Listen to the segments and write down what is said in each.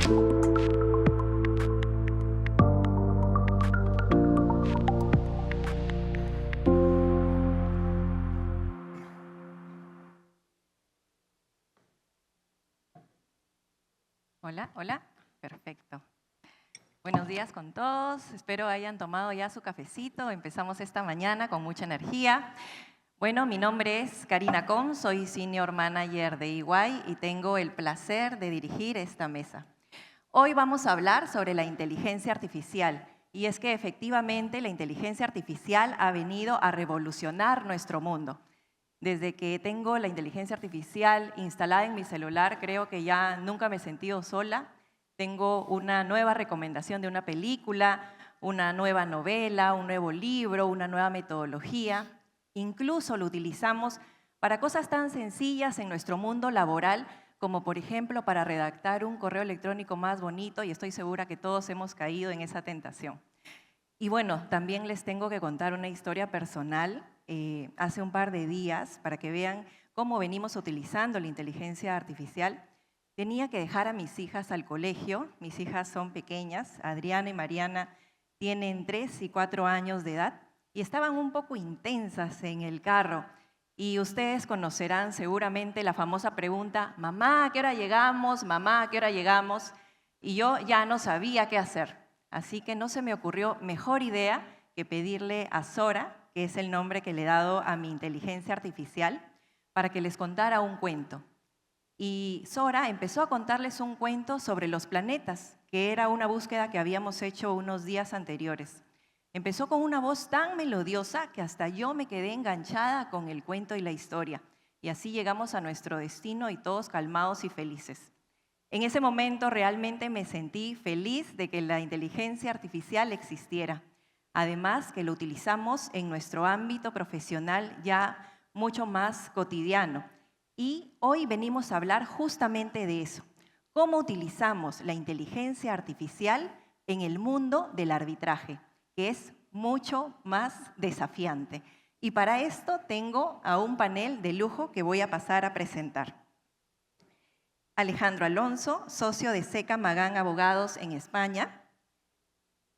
Hola, hola. Perfecto. Buenos días con todos. Espero hayan tomado ya su cafecito. Empezamos esta mañana con mucha energía. Bueno, mi nombre es Karina Com, soy Senior Manager de EY y tengo el placer de dirigir esta mesa. Hoy vamos a hablar sobre la inteligencia artificial y es que efectivamente la inteligencia artificial ha venido a revolucionar nuestro mundo. Desde que tengo la inteligencia artificial instalada en mi celular, creo que ya nunca me he sentido sola. Tengo una nueva recomendación de una película, una nueva novela, un nuevo libro, una nueva metodología. Incluso lo utilizamos para cosas tan sencillas en nuestro mundo laboral, como por ejemplo para redactar un correo electrónico más bonito, y estoy segura que todos hemos caído en esa tentación. Y bueno, también les tengo que contar una historia personal. Hace un par de días, para que vean cómo venimos utilizando la inteligencia artificial, tenía que dejar a mis hijas al colegio. Mis hijas son pequeñas, Adriana y Mariana tienen 3 y 4 años de edad y estaban un poco intensas en el carro. Y ustedes conocerán seguramente la famosa pregunta, mamá, ¿a qué hora llegamos? Mamá, ¿a qué hora llegamos? Y yo ya no sabía qué hacer. Así que no se me ocurrió mejor idea que pedirle a Sora, que es el nombre que le he dado a mi inteligencia artificial, para que les contara un cuento. Y Sora empezó a contarles un cuento sobre los planetas, que era una búsqueda que habíamos hecho unos días anteriores. Empezó con una voz tan melodiosa que hasta yo me quedé enganchada con el cuento y la historia. Y así llegamos a nuestro destino y todos calmados y felices. En ese momento realmente me sentí feliz de que la inteligencia artificial existiera. Además que lo utilizamos en nuestro ámbito profesional ya mucho más cotidiano. Y hoy venimos a hablar justamente de eso. ¿Cómo utilizamos la inteligencia artificial en el mundo del arbitraje? Que es mucho más desafiante. Y para esto tengo a un panel de lujo que voy a pasar a presentar. Alejandro Alonso, socio de Seca Magán Abogados en España.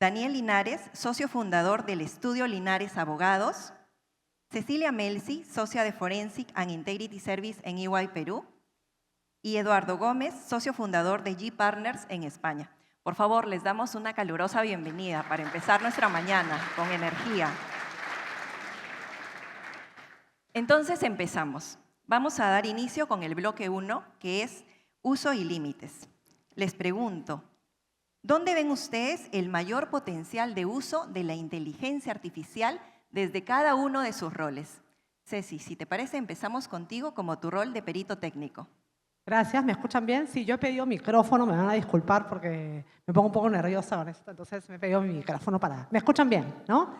Daniel Linares, socio fundador del estudio Linares Abogados. Cecilia Melzi, socia de Forensic and Integrity Service en EY Perú. Y Eduardo Gómez, socio fundador de G Partners en España. Por favor, les damos una calurosa bienvenida para empezar nuestra mañana con energía. Entonces empezamos. Vamos a dar inicio con el bloque 1, que es uso y límites. Les pregunto, ¿dónde ven ustedes el mayor potencial de uso de la inteligencia artificial desde cada uno de sus roles? Ceci, si te parece, empezamos contigo como tu rol de perito técnico. Gracias, ¿me escuchan bien? Sí, yo he pedido micrófono, me van a disculpar porque me pongo un poco nerviosa con esto, entonces me he pedido mi micrófono para... ¿Me escuchan bien, no?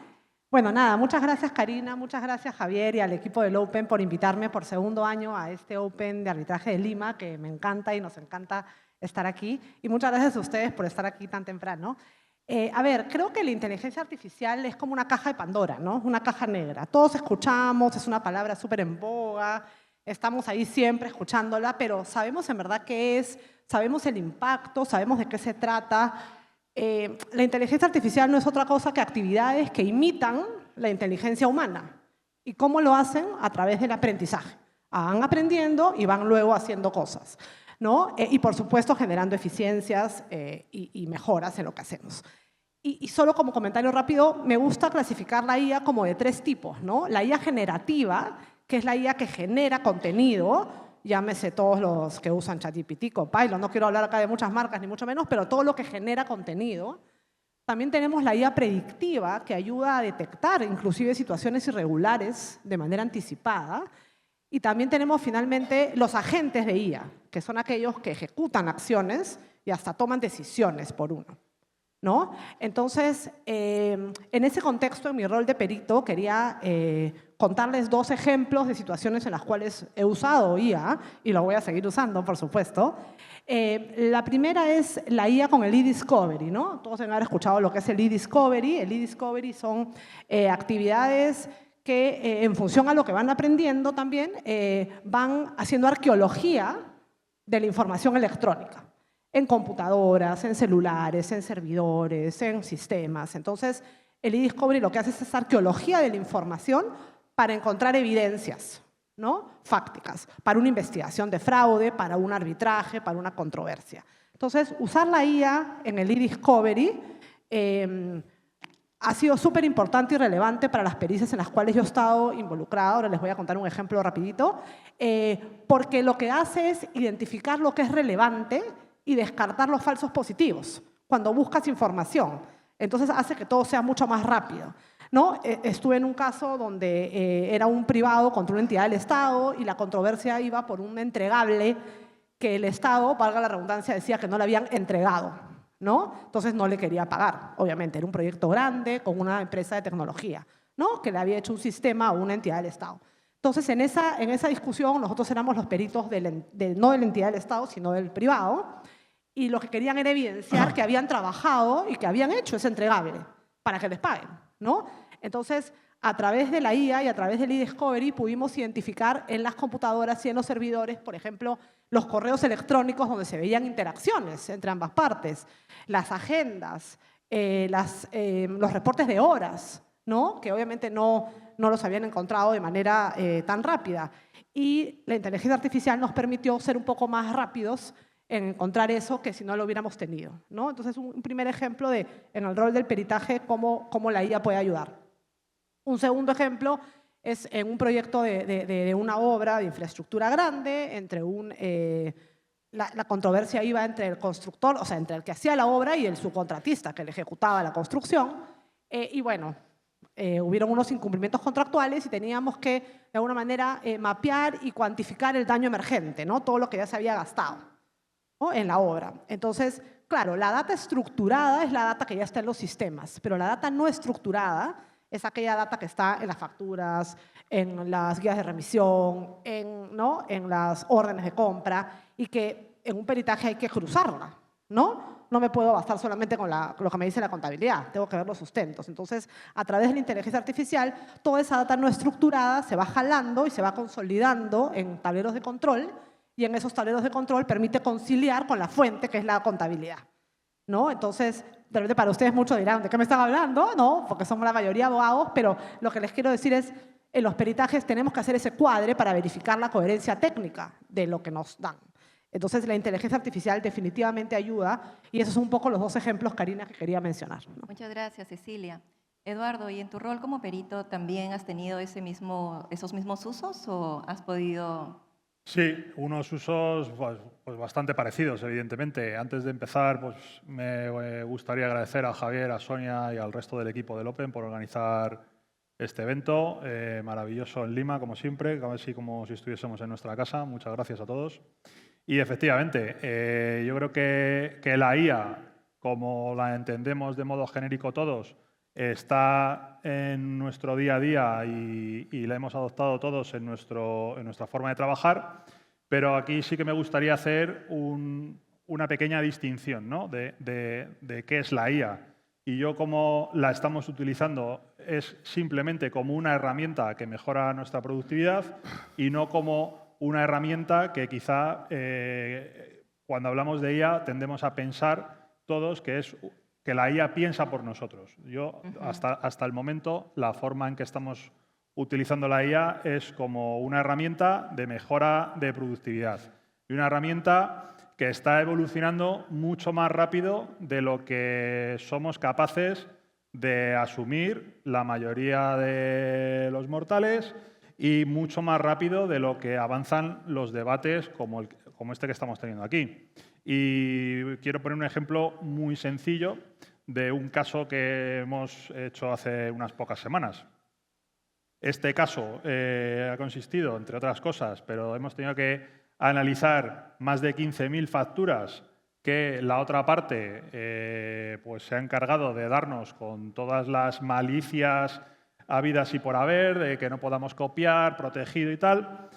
Bueno, nada, muchas gracias Karina, muchas gracias Javier y al equipo del Open por invitarme por segundo año a este Open de arbitraje de Lima, que me encanta y nos encanta estar aquí. Y muchas gracias a ustedes por estar aquí tan temprano. A ver, creo que la inteligencia artificial es como una caja de Pandora, ¿no? Una caja negra. Todos escuchamos, es una palabra súper en boga, estamos ahí siempre escuchándola, pero ¿sabemos en verdad qué es? ¿Sabemos el impacto? ¿Sabemos de qué se trata? La inteligencia artificial no es otra cosa que actividades que imitan la inteligencia humana. ¿Y cómo lo hacen? A través del aprendizaje. Van aprendiendo y van luego haciendo cosas, ¿no? Y por supuesto generando eficiencias y mejoras en lo que hacemos. Y solo como comentario rápido, me gusta clasificar la IA como de 3 tipos, ¿no? La IA generativa, que es la IA que genera contenido, llámese todos los que usan ChatGPT, Copilot, no quiero hablar acá de muchas marcas ni mucho menos, pero todo lo que genera contenido. También tenemos la IA predictiva, que ayuda a detectar inclusive situaciones irregulares de manera anticipada. Y también tenemos finalmente los agentes de IA, que son aquellos que ejecutan acciones y hasta toman decisiones por uno, ¿no? Entonces, en ese contexto, en mi rol de perito, quería contarles 2 ejemplos de situaciones en las cuales he usado IA, y lo voy a seguir usando, por supuesto. La primera es la IA con el eDiscovery, ¿no? Todos deben haber escuchado lo que es el eDiscovery. El eDiscovery son actividades que, en función a lo que van aprendiendo también, van haciendo arqueología de la información electrónica. en computadoras, en celulares, en servidores, en sistemas. Entonces, el eDiscovery lo que hace es esa arqueología de la información para encontrar evidencias, ¿no? Fácticas, para una investigación de fraude, para un arbitraje, para una controversia. Entonces, usar la IA en el eDiscovery ha sido súper importante y relevante para las pericias en las cuales yo he estado involucrada. Ahora les voy a contar un ejemplo rapidito. Porque lo que hace es identificar lo que es relevante y descartar los falsos positivos cuando buscas información. Entonces hace que todo sea mucho más rápido, ¿no? Estuve en un caso donde era un privado contra una entidad del Estado y la controversia iba por un entregable que el Estado, valga la redundancia, decía que no le habían entregado, ¿no? Entonces no le quería pagar, obviamente. Era un proyecto grande con una empresa de tecnología, ¿no? Que le había hecho un sistema a una entidad del Estado. Entonces, en esa discusión, nosotros éramos los peritos no de la entidad del Estado, sino del privado, y lo que querían era evidenciar que habían trabajado y que habían hecho ese entregable para que les paguen, ¿no? Entonces, a través de la IA y a través del eDiscovery pudimos identificar en las computadoras y en los servidores, por ejemplo, los correos electrónicos donde se veían interacciones entre ambas partes, las agendas, los reportes de horas, ¿no? Que obviamente no los habían encontrado de manera tan rápida. Y la inteligencia artificial nos permitió ser un poco más rápidos en encontrar eso que si no lo hubiéramos tenido, ¿no? Entonces, un primer ejemplo en el rol del peritaje, cómo la IA puede ayudar. Un segundo ejemplo es en un proyecto de una obra de infraestructura grande, la controversia iba entre el constructor, o sea, entre el que hacía la obra y el subcontratista que le ejecutaba la construcción. Y bueno, hubieron unos incumplimientos contractuales y teníamos que, de alguna manera, mapear y cuantificar el daño emergente, ¿no? Todo lo que ya se había gastado, ¿no? En la obra. Entonces, claro, la data estructurada es la data que ya está en los sistemas, pero la data no estructurada es aquella data que está en las facturas, en las guías de remisión, ¿no? En las órdenes de compra, y que en un peritaje hay que cruzarla, ¿no? No me puedo basar solamente con lo que me dice la contabilidad, tengo que ver los sustentos. Entonces, a través de la inteligencia artificial, toda esa data no estructurada se va jalando y se va consolidando en tableros de control, y en esos tableros de control permite conciliar con la fuente, que es la contabilidad, ¿no? Entonces, de repente para ustedes muchos dirán, ¿de qué me están hablando? No, porque somos la mayoría abogados, pero lo que les quiero decir es, en los peritajes tenemos que hacer ese cuadre para verificar la coherencia técnica de lo que nos dan. Entonces, la inteligencia artificial definitivamente ayuda, y esos son un poco los dos ejemplos, Karina, que quería mencionar, ¿no? Muchas gracias, Cecilia. Eduardo, ¿y en tu rol como perito también has tenido esos mismos usos o has podido...? Sí, unos usos pues bastante parecidos, evidentemente. Antes de empezar, pues me gustaría agradecer a Javier, a Sonia y al resto del equipo del Open por organizar este evento maravilloso en Lima, como siempre, casi como si estuviésemos en nuestra casa. Muchas gracias a todos. Y efectivamente, yo creo que la IA, como la entendemos de modo genérico todos, está en nuestro día a día y la hemos adoptado todos en nuestra forma de trabajar, pero aquí sí que me gustaría hacer una pequeña distinción, ¿no? de qué es la IA. Y yo cómo la estamos utilizando es simplemente como una herramienta que mejora nuestra productividad y no como una herramienta que quizá cuando hablamos de IA tendemos a pensar todos que la IA piensa por nosotros. Yo, hasta el momento, la forma en que estamos utilizando la IA es como una herramienta de mejora de productividad y una herramienta que está evolucionando mucho más rápido de lo que somos capaces de asumir la mayoría de los mortales y mucho más rápido de lo que avanzan los debates como este que estamos teniendo aquí. Y quiero poner un ejemplo muy sencillo de un caso que hemos hecho hace unas pocas semanas. Este caso ha consistido, entre otras cosas, pero hemos tenido que analizar más de 15.000 facturas que la otra parte pues se ha encargado de darnos con todas las malicias habidas y por haber, de que no podamos copiar, protegido y tal.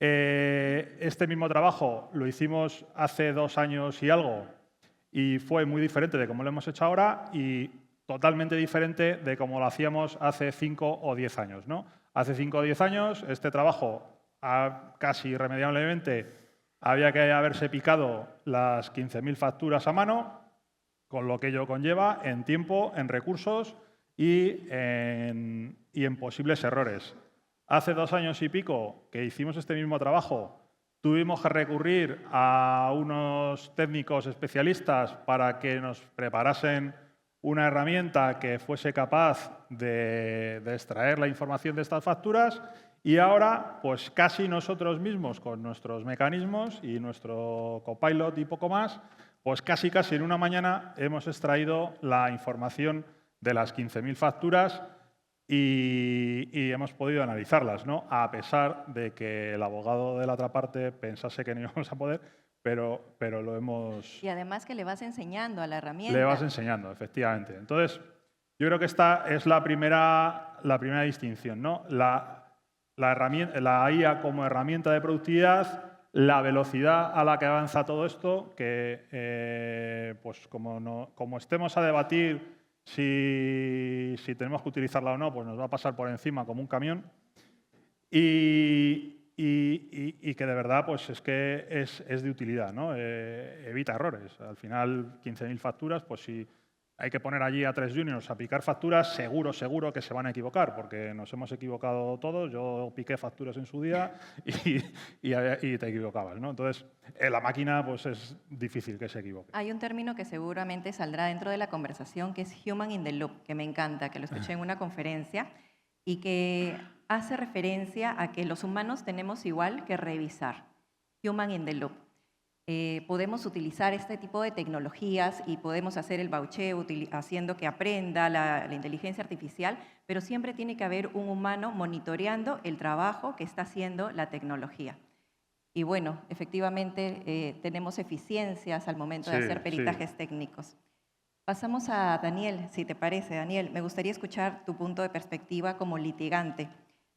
Este mismo trabajo lo hicimos hace 2 años y algo y fue muy diferente de cómo lo hemos hecho ahora y totalmente diferente de cómo lo hacíamos hace 5 o 10 años, ¿no? Hace 5 o 10 años este trabajo casi irremediablemente había que haberse picado las 15.000 facturas a mano, con lo que ello conlleva en tiempo, en recursos y en posibles errores. Hace 2 años y pico que hicimos este mismo trabajo, tuvimos que recurrir a unos técnicos especialistas para que nos preparasen una herramienta que fuese capaz de extraer la información de estas facturas y ahora, pues casi nosotros mismos, con nuestros mecanismos y nuestro copilot y poco más, pues casi en una mañana hemos extraído la información de las 15.000 facturas y hemos podido analizarlas, ¿no? A pesar de que el abogado de la otra parte pensase que no íbamos a poder, pero lo hemos... Y además que le vas enseñando a la herramienta. Le vas enseñando, efectivamente. Entonces, yo creo que esta es la primera distinción, ¿no? La IA como herramienta de productividad, la velocidad a la que avanza todo esto, que pues como estemos a debatir si tenemos que utilizarla o no, pues nos va a pasar por encima como un camión. Y que de verdad pues es que es de utilidad, ¿no? Evita errores. Al final, 15.000 facturas, pues si hay que poner allí a 3 juniors a picar facturas, seguro que se van a equivocar, porque nos hemos equivocado todos. Yo piqué facturas en su día y te equivocabas, ¿no? Entonces, la máquina pues es difícil que se equivoque. Hay un término que seguramente saldrá dentro de la conversación, que es human in the loop, que me encanta, que lo escuché en una conferencia y que hace referencia a que los humanos tenemos igual que revisar. Human in the loop. Podemos utilizar este tipo de tecnologías y podemos hacer el voucheo haciendo que aprenda la inteligencia artificial, pero siempre tiene que haber un humano monitoreando el trabajo que está haciendo la tecnología. Y bueno, efectivamente tenemos eficiencias al momento de hacer peritajes técnicos. Pasamos a Daniel, si te parece. Daniel, me gustaría escuchar tu punto de perspectiva como litigante.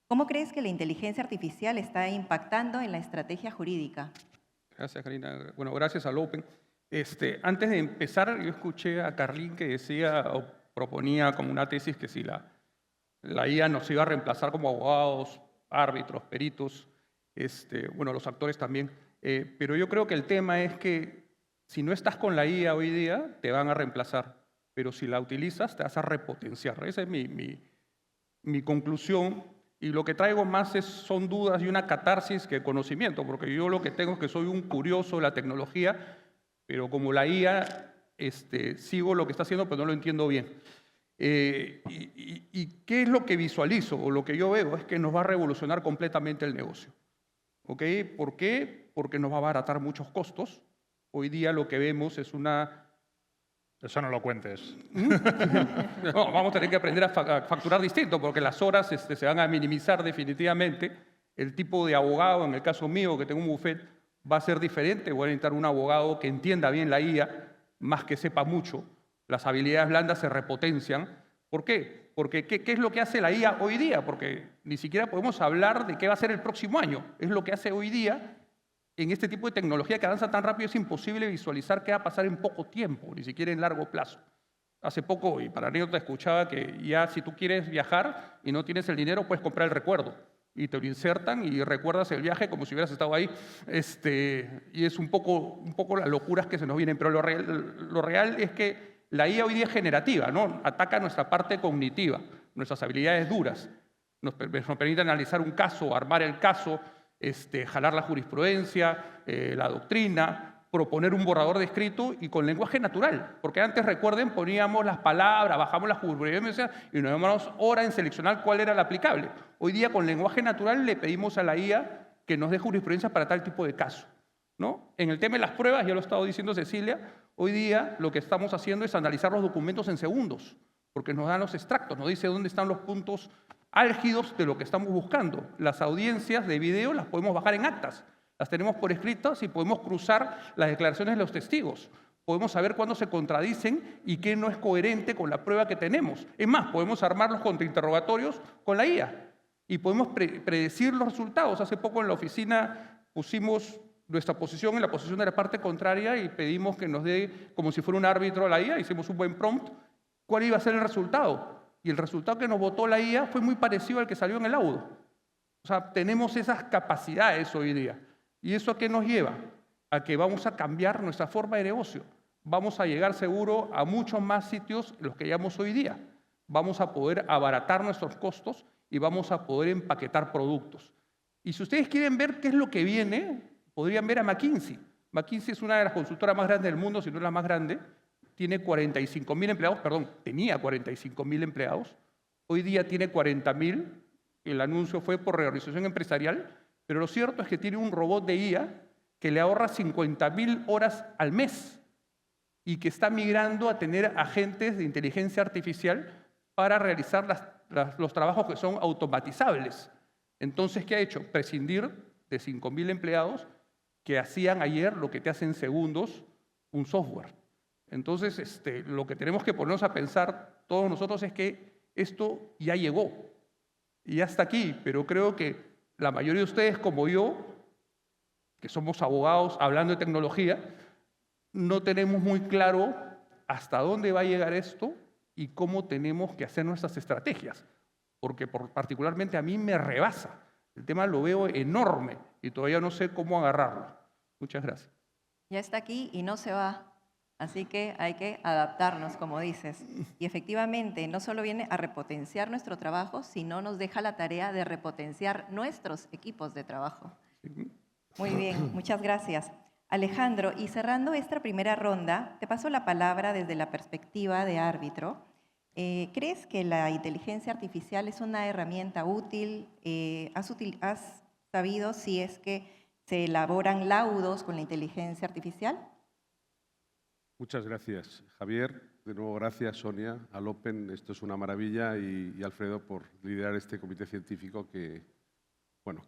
¿Cómo crees que la inteligencia artificial está impactando en la estrategia jurídica? Gracias, Karina. Bueno, gracias al Open. Antes de empezar, yo escuché a Carlín que decía o proponía como una tesis que si la IA nos iba a reemplazar como abogados, árbitros, peritos, bueno, los actores también. Pero yo creo que el tema es que si no estás con la IA hoy día, te van a reemplazar. Pero si la utilizas, te vas a repotenciar. Esa es mi conclusión. Y lo que traigo más son dudas y una catarsis que conocimiento, porque yo lo que tengo es que soy un curioso de la tecnología, pero como la IA, sigo lo que está haciendo, pero no lo entiendo bien. ¿Y qué es lo que visualizo o lo que yo veo? Es que nos va a revolucionar completamente el negocio. ¿Ok? ¿Por qué? Porque nos va a abaratar muchos costos. Hoy día lo que vemos es una... Eso no lo cuentes. No, vamos a tener que aprender a facturar distinto porque las horas se van a minimizar definitivamente. El tipo de abogado, en el caso mío, que tengo un bufet, va a ser diferente. Voy a necesitar un abogado que entienda bien la IA, más que sepa mucho. Las habilidades blandas se repotencian. ¿Por qué? Porque ¿qué es lo que hace la IA hoy día? Porque ni siquiera podemos hablar de qué va a ser el próximo año. Es lo que hace hoy día. En este tipo de tecnología que avanza tan rápido es imposible visualizar qué va a pasar en poco tiempo, ni siquiera en largo plazo. Hace poco, y para anécdota, escuchaba que ya si tú quieres viajar y no tienes el dinero, puedes comprar el recuerdo. Y te lo insertan y recuerdas el viaje como si hubieras estado ahí. Y es un poco las locuras que se nos vienen. Pero lo real es que la IA hoy día es generativa, ¿no? Ataca nuestra parte cognitiva, nuestras habilidades duras. Nos permite analizar un caso, armar el caso, jalar la jurisprudencia, la doctrina, proponer un borrador de escrito y con lenguaje natural. Porque antes, recuerden, poníamos las palabras, bajamos la jurisprudencia y nos demoramos horas en seleccionar cuál era la aplicable. Hoy día, con lenguaje natural, le pedimos a la IA que nos dé jurisprudencia para tal tipo de caso, ¿no? En el tema de las pruebas, ya lo ha estado diciendo Cecilia, hoy día lo que estamos haciendo es analizar los documentos en segundos, porque nos dan los extractos, nos dice dónde están los puntos álgidos de lo que estamos buscando. Las audiencias de video las podemos bajar en actas, las tenemos por escritas y podemos cruzar las declaraciones de los testigos. Podemos saber cuándo se contradicen y qué no es coherente con la prueba que tenemos. Es más, podemos armar los contrainterrogatorios con la IA y podemos predecir los resultados. Hace poco en la oficina pusimos nuestra posición en la posición de la parte contraria y pedimos que nos dé, como si fuera un árbitro a la IA, hicimos un buen prompt, cuál iba a ser el resultado. Y el resultado que nos votó la IA fue muy parecido al que salió en el laudo. O sea, tenemos esas capacidades hoy día. ¿Y eso a qué nos lleva? a que vamos a cambiar nuestra forma de negocio. Vamos a llegar seguro a muchos más sitios en los que llegamos hoy día. Vamos a poder abaratar nuestros costos y vamos a poder empaquetar productos. Y si ustedes quieren ver qué es lo que viene, podrían ver a McKinsey. McKinsey es una de las consultoras más grandes del mundo, si no es la más grande. Tiene 45.000 empleados, perdón, tenía 45.000 empleados. Hoy día tiene 40.000. El anuncio fue por reorganización empresarial, pero lo cierto es que tiene un robot de IA que le ahorra 50.000 horas al mes y que está migrando a tener agentes de inteligencia artificial para realizar los trabajos que son automatizables. Entonces, ¿qué ha hecho? Prescindir de 5.000 empleados que hacían ayer lo que te hace en segundos un software. Entonces, lo que tenemos que ponernos a pensar todos nosotros es que esto ya llegó y ya está aquí, pero creo que la mayoría de ustedes, como yo, que somos abogados hablando de tecnología, no tenemos muy claro hasta dónde va a llegar esto y cómo tenemos que hacer nuestras estrategias, porque particularmente a mí me rebasa. El tema lo veo enorme y todavía no sé cómo agarrarlo. Muchas gracias. Ya está aquí y no se va. Así que hay que adaptarnos, como dices. Y efectivamente, no solo viene a repotenciar nuestro trabajo, sino nos deja la tarea de repotenciar nuestros equipos de trabajo. Muy bien, muchas gracias. Alejandro, y cerrando esta primera ronda, te paso la palabra desde la perspectiva de árbitro. ¿Crees que la inteligencia artificial es una herramienta útil? ¿Has sabido si es que se elaboran laudos con la inteligencia artificial? Muchas gracias, Javier. De nuevo, gracias, Sonia, al Open. Esto es una maravilla y Alfredo por liderar este comité científico que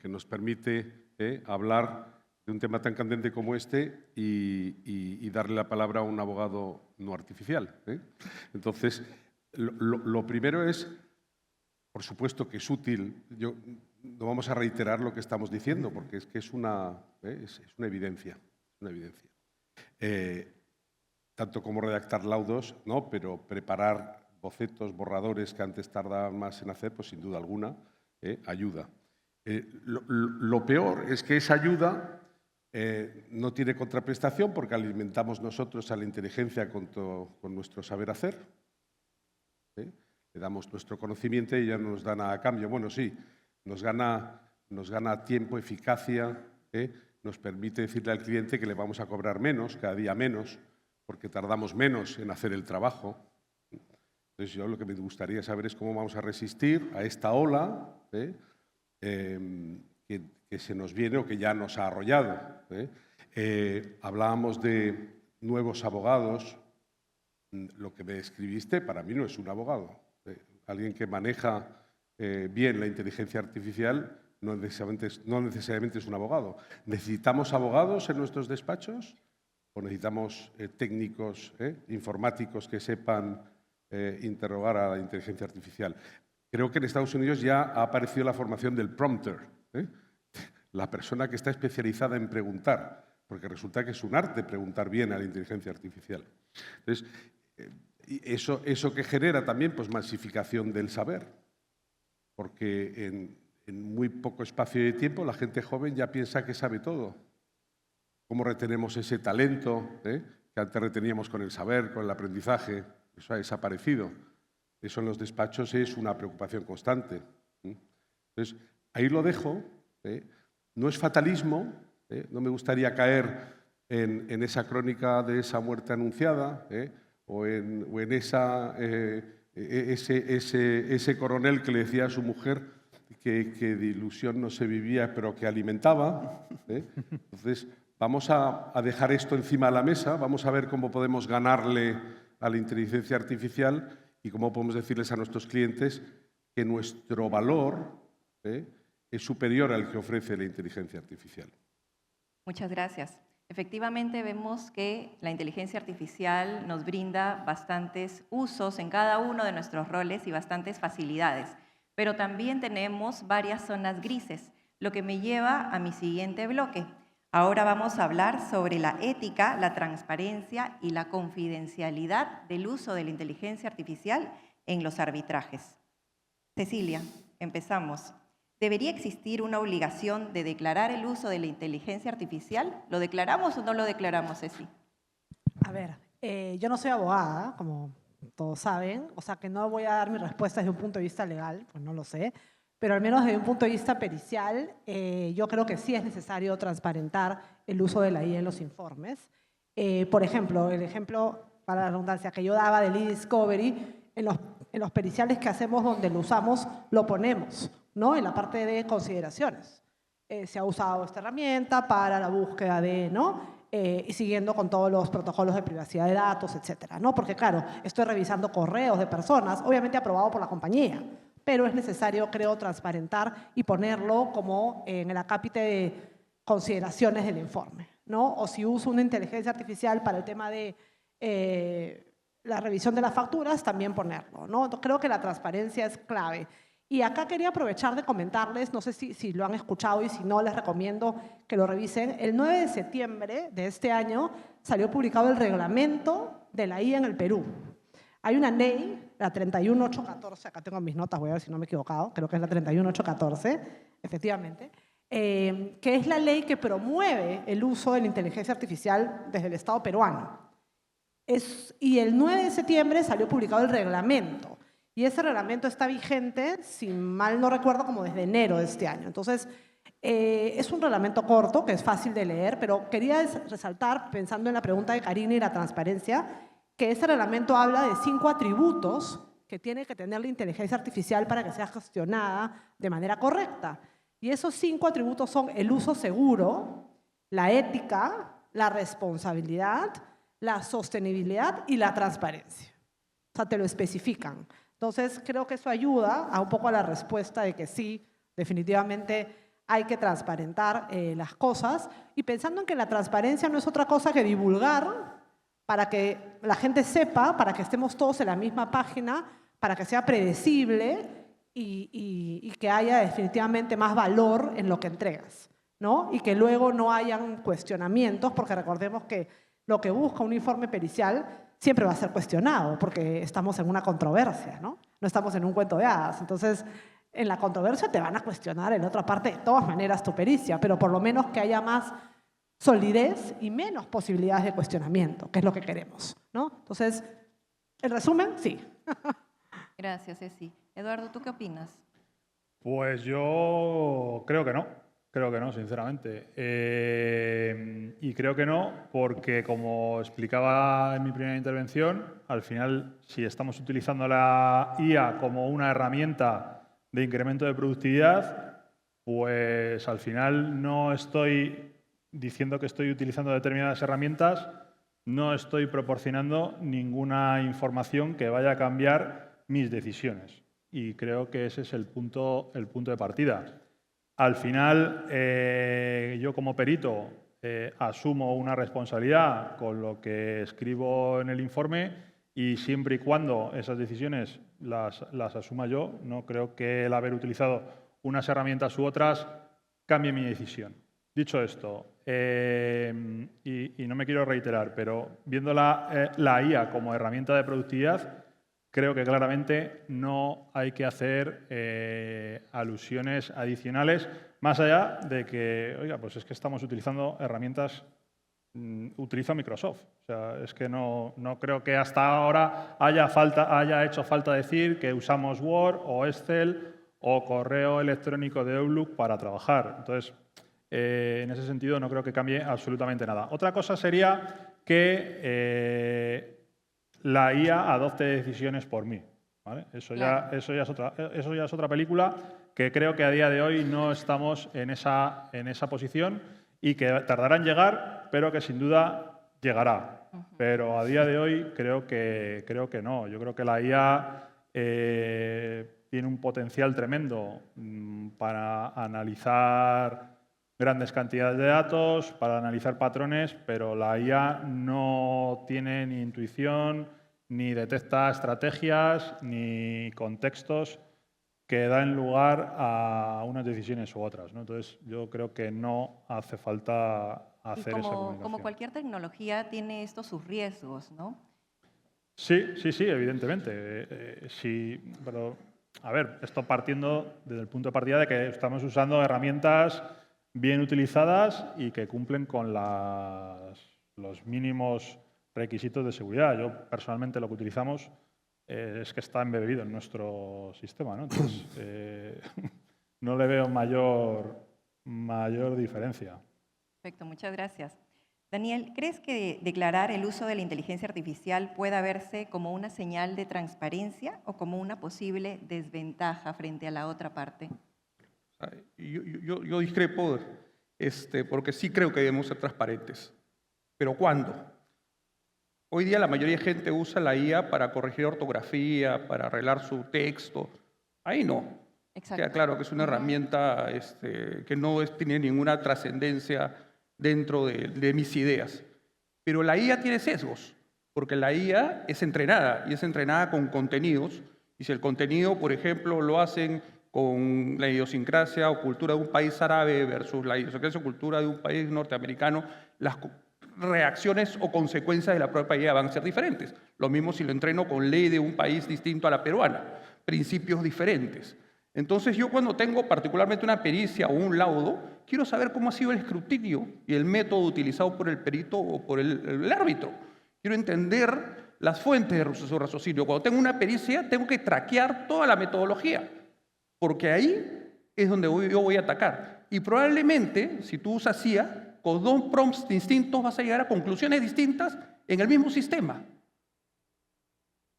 nos permite hablar de un tema tan candente como este y darle la palabra a un abogado no artificial. Entonces, lo primero es, por supuesto que es útil. No vamos a reiterar lo que estamos diciendo porque es que es una evidencia. Una evidencia. Tanto como redactar laudos, ¿no? Pero preparar bocetos, borradores que antes tardaban más en hacer, pues sin duda alguna, ayuda. Lo peor es que esa ayuda no tiene contraprestación porque alimentamos nosotros a la inteligencia con nuestro saber hacer. Le damos nuestro conocimiento y ya no nos da nada a cambio. Bueno, sí, nos gana tiempo, eficacia, nos permite decirle al cliente que le vamos a cobrar menos, cada día menos, porque tardamos menos en hacer el trabajo. Entonces, yo lo que me gustaría saber es cómo vamos a resistir a esta ola que se nos viene o que ya nos ha arrollado. Hablábamos de nuevos abogados. Lo que me describiste para mí no es un abogado. Alguien que maneja bien la inteligencia artificial no necesariamente es un abogado. ¿Necesitamos abogados en nuestros despachos? ¿O necesitamos técnicos informáticos que sepan interrogar a la inteligencia artificial? Creo que en Estados Unidos ya ha aparecido la formación del prompter, la persona que está especializada en preguntar, porque resulta que es un arte preguntar bien a la inteligencia artificial. Entonces, eso que genera también pues, masificación del saber, porque en muy poco espacio de tiempo la gente joven ya piensa que sabe todo. ¿Cómo retenemos ese talento que antes reteníamos con el saber, con el aprendizaje? Eso ha desaparecido. Eso en los despachos es una preocupación constante. Entonces, ahí lo dejo. No es fatalismo. No me gustaría caer en esa crónica de esa muerte anunciada o en ese coronel que le decía a su mujer que de ilusión no se vivía, pero que alimentaba. Entonces, vamos a dejar esto encima de la mesa, vamos a ver cómo podemos ganarle a la inteligencia artificial y cómo podemos decirles a nuestros clientes que nuestro valor es superior al que ofrece la inteligencia artificial. Muchas gracias. Efectivamente, vemos que la inteligencia artificial nos brinda bastantes usos en cada uno de nuestros roles y bastantes facilidades, pero también tenemos varias zonas grises, lo que me lleva a mi siguiente bloque. Ahora vamos a hablar sobre la ética, la transparencia y la confidencialidad del uso de la inteligencia artificial en los arbitrajes. Cecilia, empezamos. ¿Debería existir una obligación de declarar el uso de la inteligencia artificial? ¿Lo declaramos o no lo declaramos, Ceci? A ver, yo no soy abogada, como todos saben, o sea que no voy a dar mi respuesta desde un punto de vista legal, pues no lo sé, pero al menos desde un punto de vista pericial, yo creo que sí es necesario transparentar el uso de la IA en los informes. Por ejemplo, el ejemplo, para la redundancia, que yo daba del e-discovery, en los periciales que hacemos donde lo usamos, lo ponemos, ¿no? En la parte de consideraciones. Se ha usado esta herramienta para la búsqueda de, ¿no? Y siguiendo con todos los protocolos de privacidad de datos, etcétera, ¿no? Porque, claro, estoy revisando correos de personas, obviamente aprobado por la compañía, pero es necesario, creo, transparentar y ponerlo como en el acápite de consideraciones del informe, ¿no? O si uso una inteligencia artificial para el tema de la revisión de las facturas, también ponerlo, ¿no? Entonces, creo que la transparencia es clave. Y acá quería aprovechar de comentarles, no sé si lo han escuchado y si no, les recomiendo que lo revisen. El 9 de septiembre de este año salió publicado el reglamento de la IA en el Perú. Hay una ley, la 31814, acá tengo mis notas, voy a ver si no me he equivocado, creo que es la 31814, efectivamente, que es la ley que promueve el uso de la inteligencia artificial desde el Estado peruano. Y el 9 de septiembre salió publicado el reglamento. Y ese reglamento está vigente, si mal no recuerdo, como desde enero de este año. Entonces, es un reglamento corto, que es fácil de leer, pero quería resaltar, pensando en la pregunta de Karina y la transparencia, que ese reglamento habla de 5 atributos que tiene que tener la inteligencia artificial para que sea gestionada de manera correcta. Y esos 5 atributos son el uso seguro, la ética, la responsabilidad, la sostenibilidad y la transparencia. O sea, te lo especifican. Entonces, creo que eso ayuda a un poco a la respuesta de que sí, definitivamente hay que transparentar las cosas. Y pensando en que la transparencia no es otra cosa que divulgar para que la gente sepa, para que estemos todos en la misma página, para que sea predecible y que haya definitivamente más valor en lo que entregas, ¿no? Y que luego no hayan cuestionamientos, porque recordemos que lo que busca un informe pericial siempre va a ser cuestionado, porque estamos en una controversia, ¿no? No estamos en un cuento de hadas. Entonces, en la controversia te van a cuestionar en otra parte, de todas maneras, tu pericia, pero por lo menos que haya más solidez y menos posibilidades de cuestionamiento, que es lo que queremos, ¿no? Entonces, en resumen, sí. Gracias, Ceci. Eduardo, ¿tú qué opinas? Pues yo creo que no, sinceramente. Y creo que no porque, como explicaba en mi primera intervención, al final, si estamos utilizando la IA como una herramienta de incremento de productividad, pues al final no estoy diciendo que estoy utilizando determinadas herramientas, no estoy proporcionando ninguna información que vaya a cambiar mis decisiones. Y creo que ese es el punto de partida. Al final, yo como perito asumo una responsabilidad con lo que escribo en el informe y siempre y cuando esas decisiones las asuma yo, no creo que el haber utilizado unas herramientas u otras cambie mi decisión. Dicho esto, y no me quiero reiterar, pero viendo la IA como herramienta de productividad, creo que claramente no hay que hacer alusiones adicionales, más allá de que, oiga, pues es que estamos utilizando herramientas, utiliza Microsoft. O sea, es que no creo que hasta ahora haya hecho falta decir que usamos Word o Excel o correo electrónico de Outlook para trabajar. Entonces, en ese sentido no creo que cambie absolutamente nada. Otra cosa sería que la IA adopte decisiones por mí, ¿vale? Eso ya es otra película que creo que a día de hoy no estamos en esa posición y que tardará en llegar, pero que sin duda llegará. Pero a día de hoy creo que no. Yo creo que la IA tiene un potencial tremendo para analizar grandes cantidades de datos, para analizar patrones, pero la IA no tiene ni intuición, ni detecta estrategias, ni contextos que dan lugar a unas decisiones u otras, ¿no? Entonces, yo creo que no hace falta hacer esa comunicación. Como cualquier tecnología tiene esto sus riesgos, ¿no? Sí, evidentemente. Pero a ver, esto partiendo desde el punto de partida de que estamos usando herramientas bien utilizadas y que cumplen con los mínimos requisitos de seguridad. Yo, personalmente, lo que utilizamos es que está embebido en nuestro sistema, ¿no? Entonces, no le veo mayor diferencia. Perfecto, muchas gracias. Daniel, ¿crees que declarar el uso de la inteligencia artificial pueda verse como una señal de transparencia o como una posible desventaja frente a la otra parte? Yo discrepo, porque sí creo que debemos ser transparentes. ¿Pero cuándo? Hoy día la mayoría de gente usa la IA para corregir ortografía, para arreglar su texto. Ahí no. Exacto. Queda claro que es una herramienta que no tiene ninguna trascendencia dentro de mis ideas. Pero la IA tiene sesgos, porque la IA es entrenada, y es entrenada con contenidos. Y si el contenido, por ejemplo, lo hacen con la idiosincrasia o cultura de un país árabe versus la idiosincrasia o cultura de un país norteamericano, las reacciones o consecuencias de la propia IA van a ser diferentes. Lo mismo si lo entreno con ley de un país distinto a la peruana, principios diferentes. Entonces yo cuando tengo particularmente una pericia o un laudo, quiero saber cómo ha sido el escrutinio y el método utilizado por el perito o por el árbitro. Quiero entender las fuentes de su raciocinio. Cuando tengo una pericia, tengo que traquear toda la metodología, porque ahí es donde yo voy a atacar. Y probablemente, si tú usas IA, con 2 prompts distintos vas a llegar a conclusiones distintas en el mismo sistema.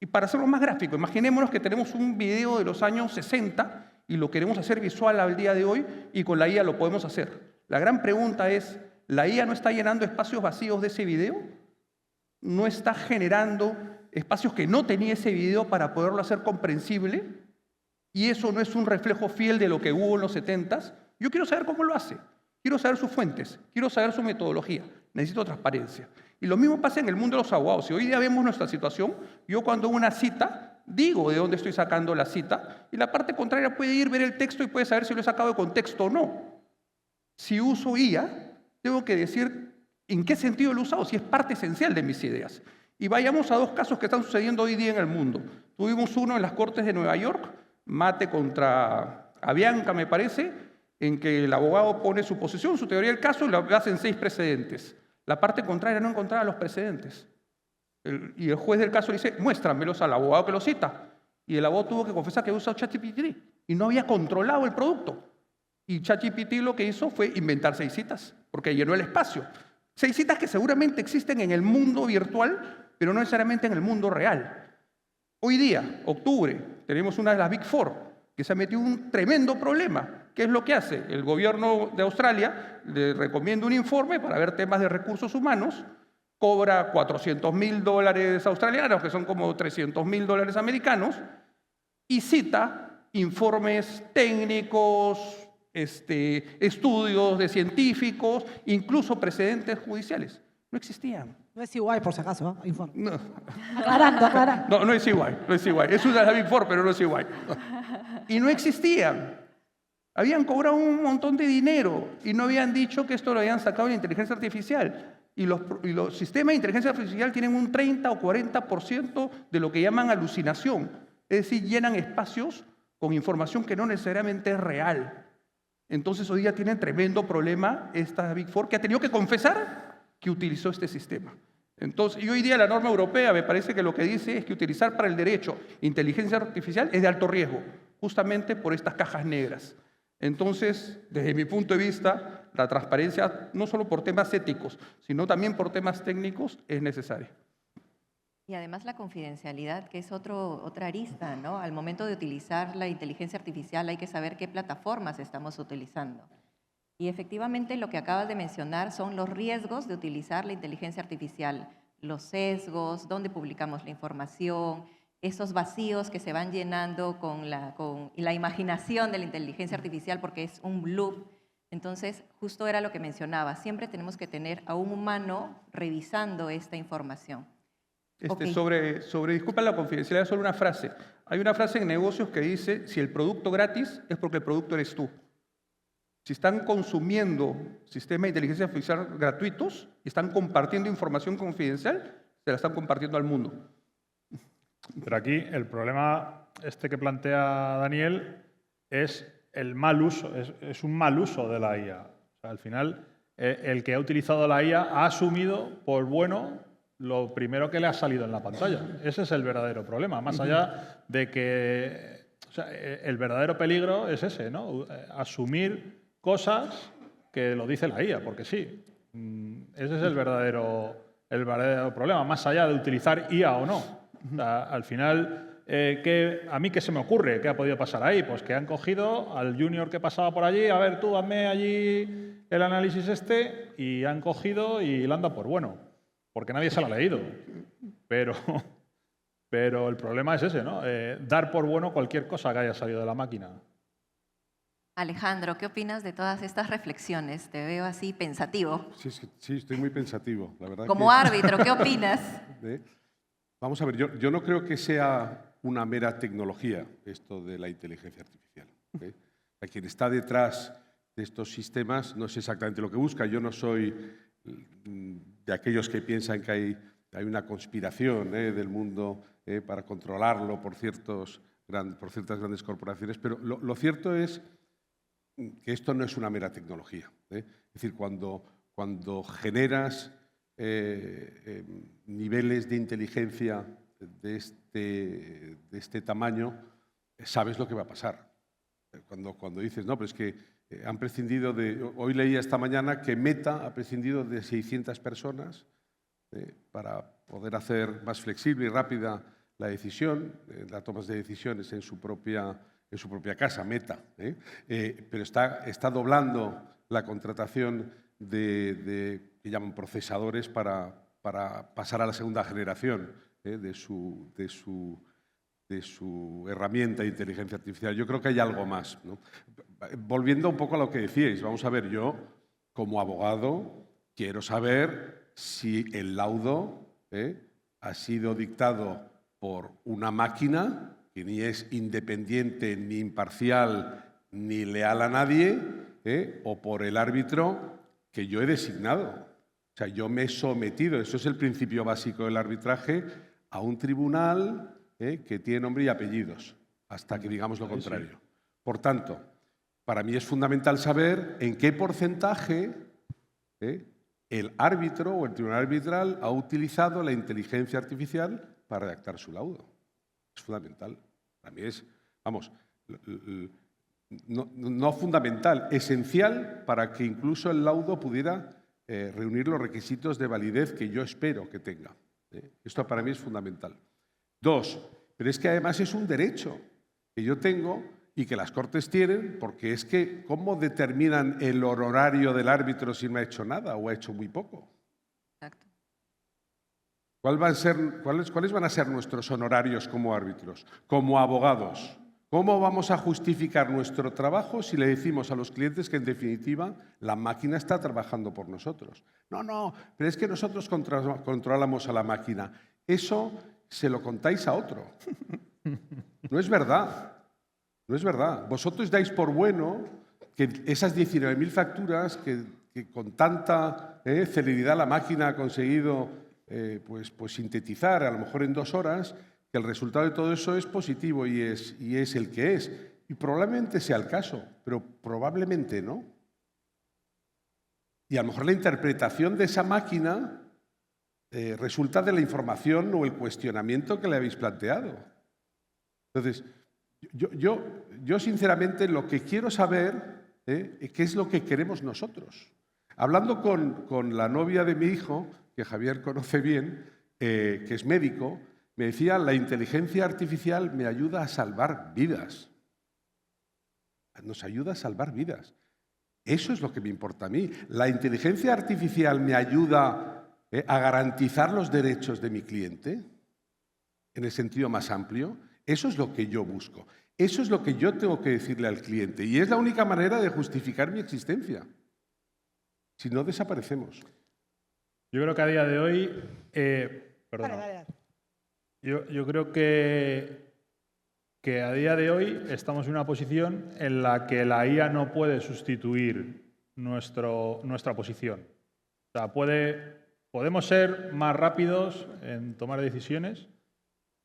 Y para hacerlo más gráfico, imaginémonos que tenemos un video de los años 60 y lo queremos hacer visual al día de hoy y con la IA lo podemos hacer. La gran pregunta es, ¿la IA no está llenando espacios vacíos de ese video? ¿No está generando espacios que no tenía ese video para poderlo hacer comprensible? ¿Y eso no es un reflejo fiel de lo que hubo en los 70s? Yo quiero saber cómo lo hace. Quiero saber sus fuentes, quiero saber su metodología, necesito transparencia. Y lo mismo pasa en el mundo de los abogados. Si hoy día vemos nuestra situación, yo cuando hago una cita, digo de dónde estoy sacando la cita, y la parte contraria puede ir, ver el texto y puede saber si lo he sacado de contexto o no. Si uso IA, tengo que decir en qué sentido lo he usado, si es parte esencial de mis ideas. Y vayamos a 2 casos que están sucediendo hoy día en el mundo. Tuvimos uno en las Cortes de Nueva York, Mate contra Avianca, me parece, en que el abogado pone su posición, su teoría del caso, y lo hacen 6 precedentes. La parte contraria no encontraba los precedentes. Y el juez del caso le dice, muéstramelos al abogado que lo cita. Y el abogado tuvo que confesar que usó ChatGPT y no había controlado el producto. Y ChatGPT lo que hizo fue inventar 6 citas, porque llenó el espacio. 6 citas que seguramente existen en el mundo virtual, pero no necesariamente en el mundo real. Hoy día, octubre, tenemos una de las Big Four, que se ha metido un tremendo problema. ¿Qué es lo que hace? El gobierno de Australia le recomienda un informe para ver temas de recursos humanos, cobra $400.000 australianos, que son como $300.000 americanos, y cita informes técnicos, estudios de científicos, incluso precedentes judiciales. No existían. No es igual, por si acaso, ¿eh? Informe. No. Aclarando. No es igual, no es igual. Es una de la Big Four, pero no es igual. Y no existían. Habían cobrado un montón de dinero y no habían dicho que esto lo habían sacado de la inteligencia artificial. Y los sistemas de inteligencia artificial tienen un 30 o 40% de lo que llaman alucinación. Es decir, llenan espacios con información que no necesariamente es real. Entonces hoy día tienen tremendo problema esta Big Four que ha tenido que confesar que utilizó este sistema. Entonces, y hoy día la norma europea me parece que lo que dice es que utilizar para el derecho inteligencia artificial es de alto riesgo, justamente por estas cajas negras. Entonces, desde mi punto de vista, la transparencia, no solo por temas éticos, sino también por temas técnicos, es necesaria. Y además la confidencialidad, que es otra arista, ¿no? Al momento de utilizar la inteligencia artificial hay que saber qué plataformas estamos utilizando. Y efectivamente lo que acabas de mencionar son los riesgos de utilizar la inteligencia artificial, los sesgos, dónde publicamos la información, esos vacíos que se van llenando con la imaginación de la inteligencia artificial porque es un loop. Entonces, justo era lo que mencionaba, siempre tenemos que tener a un humano revisando esta información. Okay. Disculpa la confidencialidad, solo una frase. Hay una frase en negocios que dice, si el producto gratis es porque el producto eres tú. Si están consumiendo sistemas de inteligencia artificial gratuitos y están compartiendo información confidencial, se la están compartiendo al mundo. Pero aquí el problema que plantea Daniel es el mal uso, es un mal uso de la IA. O sea, al final, el que ha utilizado la IA ha asumido por bueno lo primero que le ha salido en la pantalla. Ese es el verdadero problema, más allá de que... O sea, el verdadero peligro es ese, ¿no? Asumir cosas que lo dice la IA, porque sí. Ese es el verdadero problema, más allá de utilizar IA o no. O sea, al final... ¿a mí qué se me ocurre? ¿Qué ha podido pasar ahí? Pues que han cogido al junior que pasaba por allí, a ver, tú hazme allí el análisis y han cogido y le han dado por bueno, porque nadie se lo ha leído. Pero el problema es ese, ¿no? Dar por bueno cualquier cosa que haya salido de la máquina. Alejandro, ¿qué opinas de todas estas reflexiones? Te veo así pensativo. Sí, estoy muy pensativo, la verdad. Como árbitro, ¿qué opinas? Vamos a ver, yo no creo que sea una mera tecnología esto de la inteligencia artificial. Quien está detrás de estos sistemas no es exactamente lo que busca. Yo no soy de aquellos que piensan que hay una conspiración del mundo para controlarlo por ciertas grandes corporaciones, pero lo cierto es que esto no es una mera tecnología. Es decir, cuando generas niveles de inteligencia de este tamaño, sabes lo que va a pasar. Cuando dices, no, pero es que han prescindido de... Hoy leía esta mañana que Meta ha prescindido de 600 personas para poder hacer más flexible y rápida la decisión, la toma de decisiones en su propia casa, Meta. Pero está doblando la contratación que llaman procesadores para pasar a la segunda generación de su herramienta de inteligencia artificial. Yo creo que hay algo más, ¿no? Volviendo un poco a lo que decíais, vamos a ver, yo como abogado quiero saber si el laudo ha sido dictado por una máquina que ni es independiente, ni imparcial, ni leal a nadie, o por el árbitro que yo he designado. O sea, yo me he sometido, eso es el principio básico del arbitraje, a un tribunal que tiene nombre y apellidos, hasta que digamos lo contrario. Por tanto, para mí es fundamental saber en qué porcentaje el árbitro o el tribunal arbitral ha utilizado la inteligencia artificial para redactar su laudo. Es fundamental. Para mí es, vamos, no fundamental, esencial para que incluso el laudo pudiera reunir los requisitos de validez que yo espero que tenga. Esto para mí es fundamental. Dos, pero es que además es un derecho que yo tengo y que las Cortes tienen, porque es que ¿cómo determinan el honorario del árbitro si no ha hecho nada o ha hecho muy poco? Exacto. ¿Cuáles van a ser nuestros honorarios como árbitros, como abogados? ¿Cómo vamos a justificar nuestro trabajo si le decimos a los clientes que, en definitiva, la máquina está trabajando por nosotros? No, pero es que nosotros controlamos a la máquina. Eso se lo contáis a otro. No es verdad. No es verdad. Vosotros dais por bueno que esas 19.000 facturas que con tanta celeridad la máquina ha conseguido pues sintetizar, a lo mejor en 2 horas, que el resultado de todo eso es positivo y es el que es. Y probablemente sea el caso, pero probablemente no. Y a lo mejor la interpretación de esa máquina resulta de la información o el cuestionamiento que le habéis planteado. Entonces, yo sinceramente lo que quiero saber qué es lo que queremos nosotros. Hablando con la novia de mi hijo, que Javier conoce bien, que es médico, me decía, la inteligencia artificial me ayuda a salvar vidas. Nos ayuda a salvar vidas. Eso es lo que me importa a mí. La inteligencia artificial me ayuda a garantizar los derechos de mi cliente, en el sentido más amplio. Eso es lo que yo busco. Eso es lo que yo tengo que decirle al cliente. Y es la única manera de justificar mi existencia. Si no, desaparecemos. Yo creo que a día de hoy... perdona. Dale. Yo creo que a día de hoy estamos en una posición en la que la IA no puede sustituir nuestra posición. O sea, podemos ser más rápidos en tomar decisiones,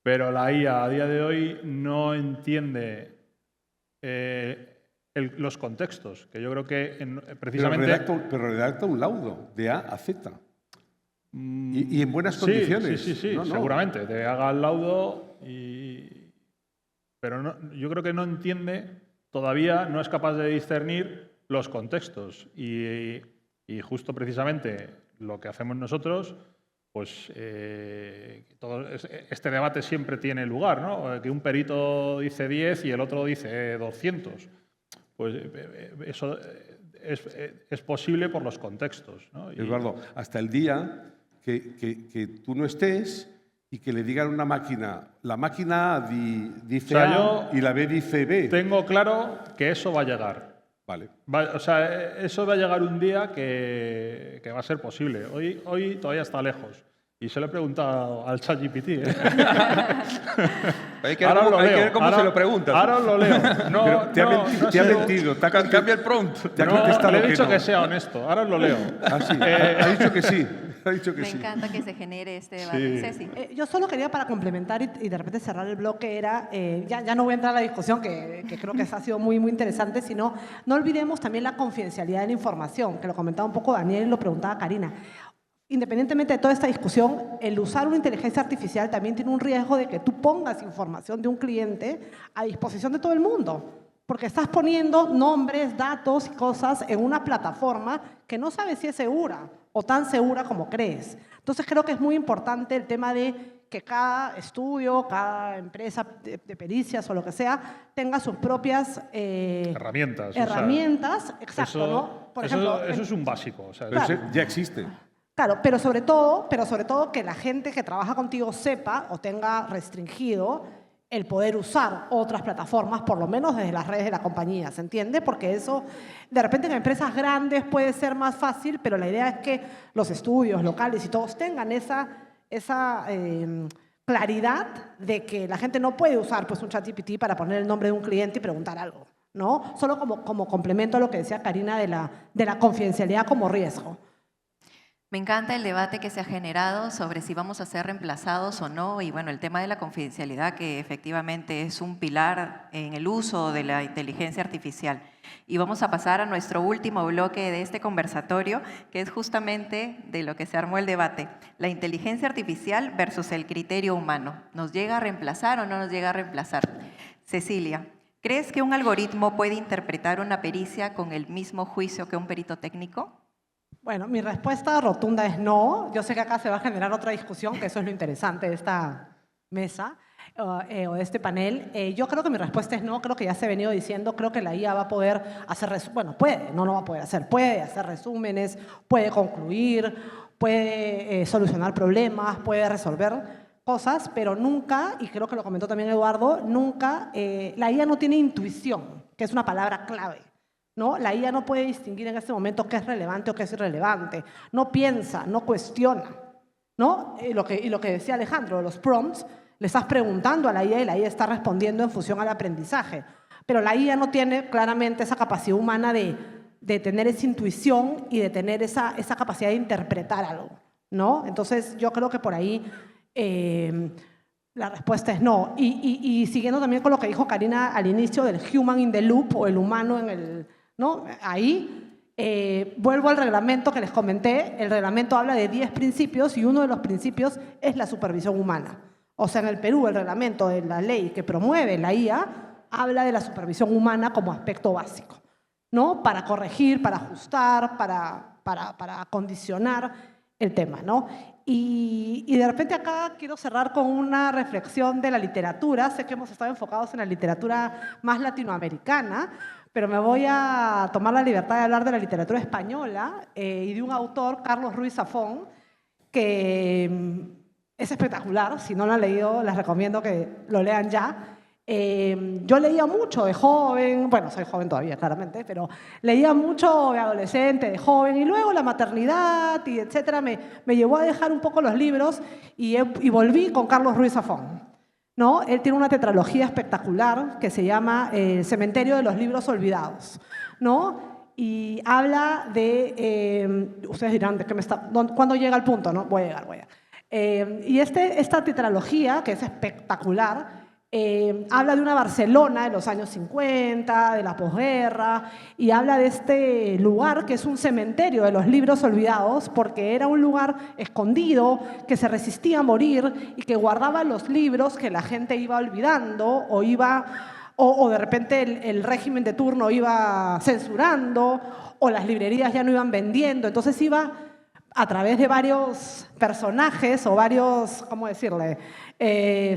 pero la IA a día de hoy no entiende los contextos, que yo creo que precisamente... Pero redacta un laudo de A a Z. Y en buenas condiciones. Sí, No, no. seguramente. Te haga el laudo, pero no, yo creo que no entiende, todavía no es capaz de discernir los contextos. Y justo precisamente lo que hacemos nosotros, pues todo este debate siempre tiene lugar, ¿no? Que un perito dice 10 y el otro dice 200. Pues eso es posible por los contextos, ¿no? Eduardo, hasta el día que tú no estés y que le digan a una máquina, la máquina A dice A y la B dice B. Tengo claro que eso va a llegar. Vale. O sea, eso va a llegar un día que va a ser posible. Hoy todavía está lejos. Y se lo he preguntado al ChatGPT. Hay que ver cómo se lo preguntas. Ahora os lo leo. No, te ha mentido. Cambia el prompt. Le he dicho que sea honesto. Ahora os lo leo. Ah, sí. Ha dicho que sí. Me encanta que se genere este debate. Ceci. Yo solo quería, para complementar y de repente cerrar el bloque, ya no voy a entrar a la discusión, que creo que ha sido muy, muy interesante, sino no olvidemos también la confidencialidad de la información, que lo comentaba un poco Daniel y lo preguntaba Karina. Independientemente de toda esta discusión, el usar una inteligencia artificial también tiene un riesgo de que tú pongas información de un cliente a disposición de todo el mundo, porque estás poniendo nombres, datos y cosas en una plataforma que no sabes si es segura o tan segura como crees. Entonces creo que es muy importante el tema de que cada estudio, cada empresa de pericias o lo que sea, tenga sus propias herramientas. Exacto, eso, ¿no? Por ejemplo, ejemplo, eso es un básico. O sea, Pero ya existe. Claro, pero sobre todo que la gente que trabaja contigo sepa o tenga restringido el poder usar otras plataformas, por lo menos desde las redes de la compañía, ¿se entiende? Porque eso, de repente en empresas grandes puede ser más fácil, pero la idea es que los estudios locales y todos tengan esa claridad de que la gente no puede usar pues, un ChatGPT para poner el nombre de un cliente y preguntar algo, ¿no? Solo como complemento a lo que decía Karina de la confidencialidad como riesgo. Me encanta el debate que se ha generado sobre si vamos a ser reemplazados o no, y bueno, el tema de la confidencialidad, que efectivamente es un pilar en el uso de la inteligencia artificial. Y vamos a pasar a nuestro último bloque de este conversatorio, que es justamente de lo que se armó el debate: la inteligencia artificial versus el criterio humano. ¿Nos llega a reemplazar o no nos llega a reemplazar? Cecilia, ¿crees que un algoritmo puede interpretar una pericia con el mismo juicio que un perito técnico? Bueno, mi respuesta rotunda es no. Yo sé que acá se va a generar otra discusión, que eso es lo interesante de esta mesa o de este panel. Yo creo que mi respuesta es no. Creo que ya se ha venido diciendo. Creo que la IA va a poder hacer, no va a poder hacer. Puede hacer resúmenes, puede concluir, puede solucionar problemas, puede resolver cosas, pero nunca, y creo que lo comentó también Eduardo, nunca, la IA no tiene intuición, que es una palabra clave. ¿No? La IA no puede distinguir en este momento qué es relevante o qué es irrelevante. No piensa, no cuestiona, ¿no? Y lo que decía Alejandro, los prompts, le estás preguntando a la IA y la IA está respondiendo en función al aprendizaje. Pero la IA no tiene claramente esa capacidad humana de tener esa intuición y de tener esa capacidad de interpretar algo, ¿no? Entonces, yo creo que por ahí la respuesta es no. Y siguiendo también con lo que dijo Karina al inicio del human in the loop o el humano en el... ¿no? Ahí vuelvo al reglamento que les comenté. El reglamento habla de 10 principios y uno de los principios es la supervisión humana. O sea, en el Perú el reglamento de la ley que promueve la IA habla de la supervisión humana como aspecto básico, ¿no? Para corregir, para ajustar, para condicionar el tema, ¿no? Y de repente acá quiero cerrar con una reflexión de la literatura. Sé que hemos estado enfocados en la literatura más latinoamericana, pero me voy a tomar la libertad de hablar de la literatura española y de un autor, Carlos Ruiz Zafón, que es espectacular. Si no lo han leído, les recomiendo que lo lean ya. Yo leía mucho de joven, bueno, soy joven todavía, claramente, pero leía mucho de adolescente, de joven, y luego la maternidad y etcétera me llevó a dejar un poco los libros y volví con Carlos Ruiz Zafón. ¿No? Él tiene una tetralogía espectacular que se llama El cementerio de los libros olvidados, ¿no? Y habla de, ustedes dirán, ¿de qué me está, cuándo llega el punto? ¿No? Voy a llegar. Y esta tetralogía, que es espectacular, habla de una Barcelona de los años 50, de la posguerra, y habla de este lugar que es un cementerio de los libros olvidados, porque era un lugar escondido, que se resistía a morir y que guardaba los libros que la gente iba olvidando o de repente el régimen de turno iba censurando, o las librerías ya no iban vendiendo. Entonces iba a través de varios personajes o varios, ¿cómo decirle?,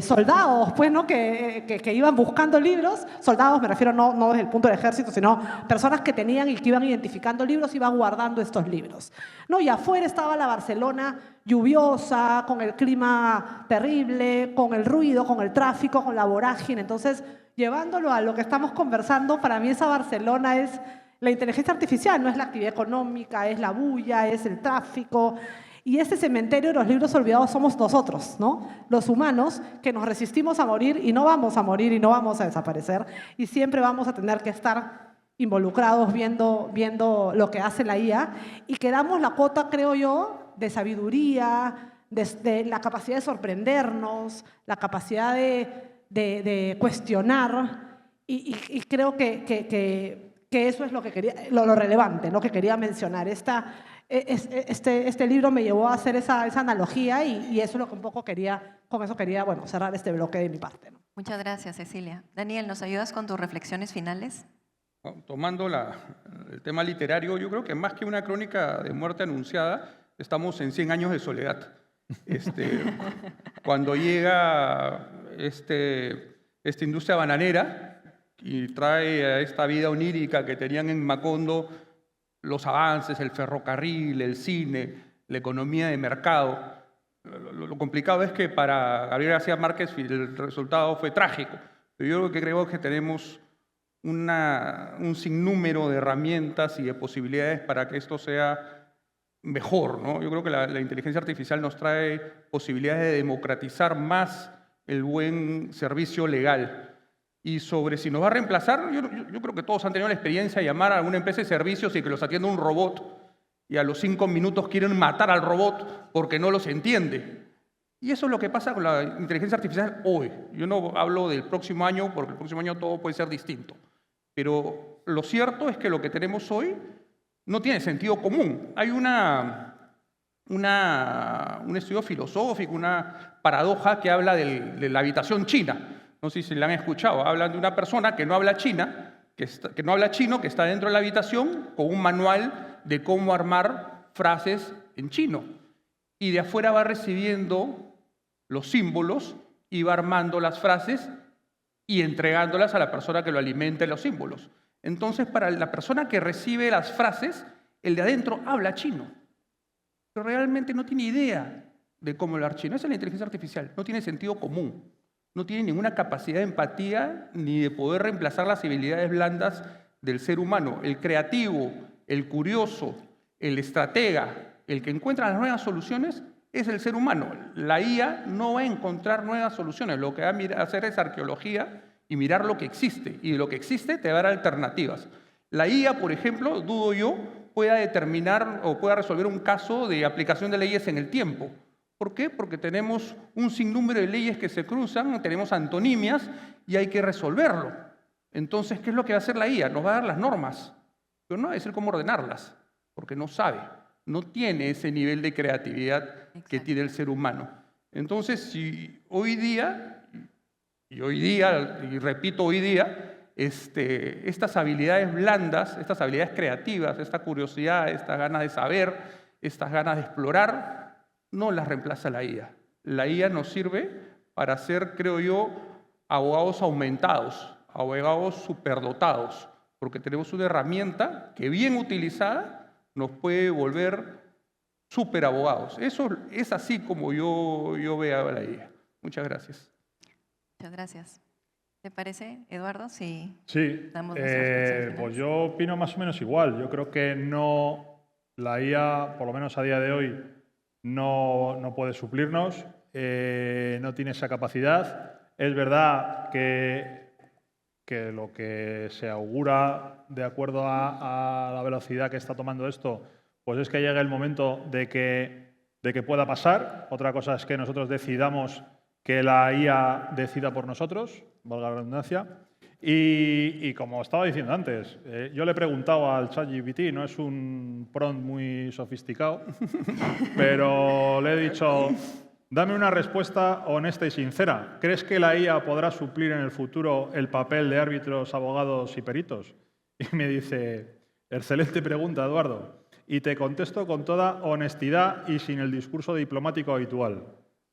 soldados, pues, ¿no? que iban buscando libros. Soldados me refiero no desde el punto del ejército, sino personas que tenían y que iban identificando libros, iban guardando estos libros, ¿no? Y afuera estaba la Barcelona lluviosa, con el clima terrible, con el ruido, con el tráfico, con la vorágine. Entonces, llevándolo a lo que estamos conversando, para mí esa Barcelona es la inteligencia artificial, no es la actividad económica, es la bulla, es el tráfico. Y ese cementerio de los libros olvidados somos nosotros, ¿no? Los humanos que nos resistimos a morir y no vamos a morir y no vamos a desaparecer. Y siempre vamos a tener que estar involucrados viendo lo que hace la IA. Y que damos la cuota, creo yo, de sabiduría, de la capacidad de sorprendernos, la capacidad de cuestionar. Y creo que eso es lo que quería, lo relevante, ¿no? Que quería mencionar. Este libro me llevó a hacer esa analogía y eso es lo que un poco con eso quería, bueno, cerrar este bloque de mi parte, ¿no? Muchas gracias, Cecilia. Daniel, ¿nos ayudas con tus reflexiones finales? Tomando el tema literario, yo creo que más que una crónica de muerte anunciada, estamos en 100 años de soledad. Cuando llega esta industria bananera y trae a esta vida onírica que tenían en Macondo los avances, el ferrocarril, el cine, la economía de mercado. Lo complicado es que para Gabriel García Márquez el resultado fue trágico. Pero yo lo que creo es que tenemos un sinnúmero de herramientas y de posibilidades para que esto sea mejor, ¿no? Yo creo que la inteligencia artificial nos trae posibilidades de democratizar más el buen servicio legal. Y sobre si nos va a reemplazar, yo creo que todos han tenido la experiencia de llamar a alguna empresa de servicios y que los atienda un robot y a los 5 minutos quieren matar al robot porque no los entiende. Y eso es lo que pasa con la inteligencia artificial hoy. Yo no hablo del próximo año porque el próximo año todo puede ser distinto. Pero lo cierto es que lo que tenemos hoy no tiene sentido común. Hay un estudio filosófico, una paradoja que habla de la habitación china. No sé si la han escuchado. Hablan de una persona que no habla que no habla chino, que está dentro de la habitación con un manual de cómo armar frases en chino. Y de afuera va recibiendo los símbolos y va armando las frases y entregándolas a la persona que lo alimente los símbolos. Entonces, para la persona que recibe las frases, el de adentro habla chino, pero realmente no tiene idea de cómo hablar chino. Esa es la inteligencia artificial, no tiene sentido común. No tiene ninguna capacidad de empatía ni de poder reemplazar las habilidades blandas del ser humano. El creativo, el curioso, el estratega, el que encuentra las nuevas soluciones es el ser humano. La IA no va a encontrar nuevas soluciones. Lo que va a hacer es arqueología y mirar lo que existe. Y de lo que existe te va a dar alternativas. La IA, por ejemplo, dudo yo, pueda determinar o pueda resolver un caso de aplicación de leyes en el tiempo. ¿Por qué? Porque tenemos un sinnúmero de leyes que se cruzan, tenemos antonimias y hay que resolverlo. Entonces, ¿qué es lo que va a hacer la IA? Nos va a dar las normas, pero no va a decir cómo ordenarlas, porque no sabe, no tiene ese nivel de creatividad que tiene el ser humano. Entonces, si hoy día, y repito hoy día, estas habilidades blandas, estas habilidades creativas, esta curiosidad, estas ganas de saber, estas ganas de explorar, no las reemplaza la IA. La IA nos sirve para ser, creo yo, abogados aumentados, abogados superdotados, porque tenemos una herramienta que bien utilizada nos puede volver superabogados. Eso es así como yo veo a la IA. Muchas gracias. Muchas gracias. ¿Te parece, Eduardo? Sí. Damos pues yo opino más o menos igual. Yo creo que la IA, por lo menos a día de hoy, no puede suplirnos, no tiene esa capacidad. Es verdad que lo que se augura de acuerdo a la velocidad que está tomando esto, pues es que llegue el momento de que de que pueda pasar. Otra cosa es que nosotros decidamos que la IA decida por nosotros, valga la redundancia. Y como estaba diciendo antes, yo le he preguntado al ChatGPT, no es un prompt muy sofisticado, pero le he dicho, dame una respuesta honesta y sincera. ¿Crees que la IA podrá suplir en el futuro el papel de árbitros, abogados y peritos? Y me dice, excelente pregunta, Eduardo. Y te contesto con toda honestidad y sin el discurso diplomático habitual.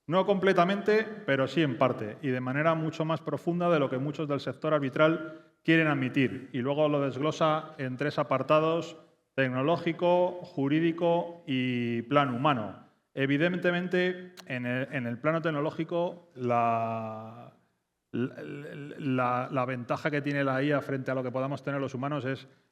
No completamente, pero sí en parte, y de manera mucho más profunda de lo que muchos del sector arbitral quieren admitir. Y luego lo desglosa en 3 apartados: tecnológico, jurídico y plan humano. Evidentemente, en el plano tecnológico, la ventaja que tiene la IA frente a lo que podamos tener los humanos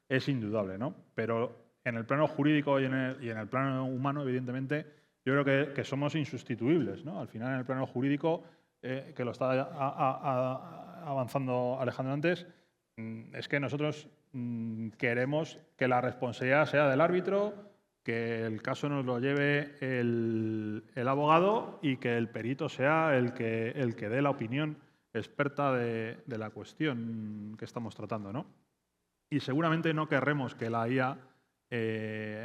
es indudable, ¿no? Pero en el plano jurídico y en el plano humano, evidentemente, yo creo que somos insustituibles, ¿no? Al final, en el plano jurídico, que lo está avanzando Alejandro antes, es que nosotros queremos que la responsabilidad sea del árbitro, que el caso nos lo lleve el abogado y que el perito sea el que dé la opinión experta de la cuestión que estamos tratando, ¿no? Y seguramente no querremos que la IA